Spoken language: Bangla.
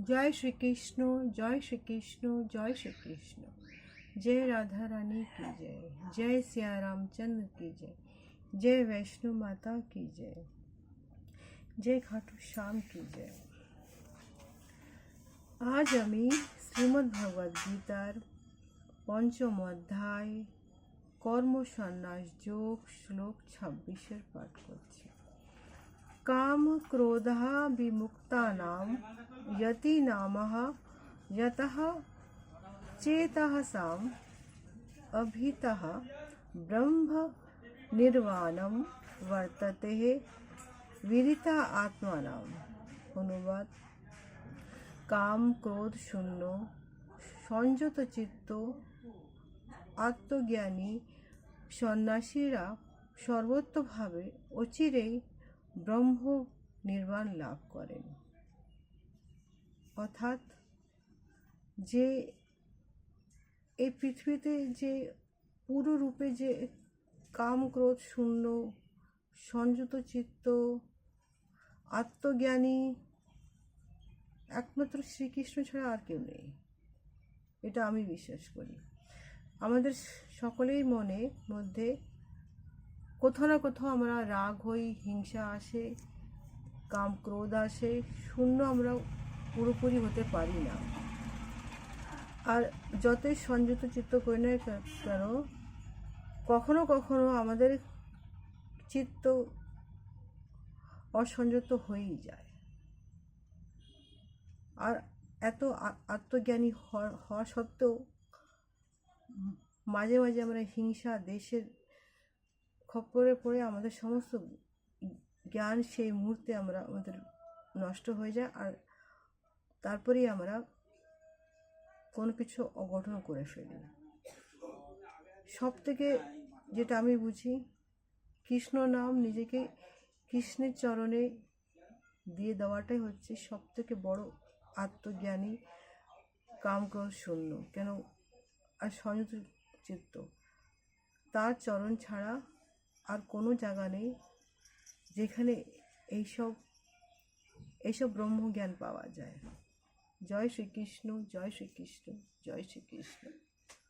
जय श्री कृष्ण, जय श्री कृष्ण, जय श्री कृष्ण। जय राधा रानी की जय, जय सिया रामचंद्र की जय, जय वैष्णो माता की जय, जय खाटू श्याम की जय। আজ আমি শ্রীমদ্ ভগবদ গীতার পঞ্চম অধ্যায় কর্মসন্ন্যাস যোগ শ্লোক 26 পাঠ করছি। काम क्रोधा विमुक्तानां यति नामः यतः चेतः साम अभितः ब्रह्म निर्वाणं वर्तते विदिता आत्मानाम। অনুবাদ, কাম ক্রোধ শূন্য সংযত চিত্ত আত্মজ্ঞানী সন্ন্যাসীরা সর্বতোভাবে অচিরেই ব্রহ্ম নির্বাণ লাভ করেন। অর্থাৎ যে এই পৃথিবীতে যে পুরো রূপে যে কাম ক্রোধ শূন্য সংযত চিত্ত আত্মজ্ঞানী একমাত্র শ্রীকৃষ্ণ ছাড়া আর কেউ নেই, এটা আমি বিশ্বাস করি। আমাদের সকলেই মনের মধ্যে কোথাও না কোথাও আমরা রাগ হই, হিংসা আসে, কাম ক্রোধ আসে, শূন্য আমরা পুরোপুরি হতে পারি না। আর যতই সংযত চিত্ত করি না কেন, কখনো কখনো আমাদের চিত্ত অসংযত হয়েই যায়। আর এত আত্মজ্ঞানী হওয়া সত্ত্বেও মাঝে মাঝে আমরা হিংসা দেশের খপ্পরে পড়ে আমাদের সমস্ত জ্ঞান সেই মুহূর্তে আমাদের নষ্ট হয়ে যায়। আর তারপরেই আমরা কোনো কিছু অঘটন করে ফেলি। সব থেকে যেটা আমি বুঝি, কৃষ্ণ নাম নিজেকে কৃষ্ণের চরণে দিয়ে দেওয়াটাই হচ্ছে সব থেকে বড় আত্মজ্ঞানী কামক্রোধ শূন্য কেন আর সংযত চিত্ত। তার চরণ ছাড়া আর কোনো জায়গা নেই যেখানে এইসব ব্রহ্মজ্ঞান পাওয়া যায়। জয় শ্রীকৃষ্ণ, জয় শ্রীকৃষ্ণ, জয় শ্রীকৃষ্ণ।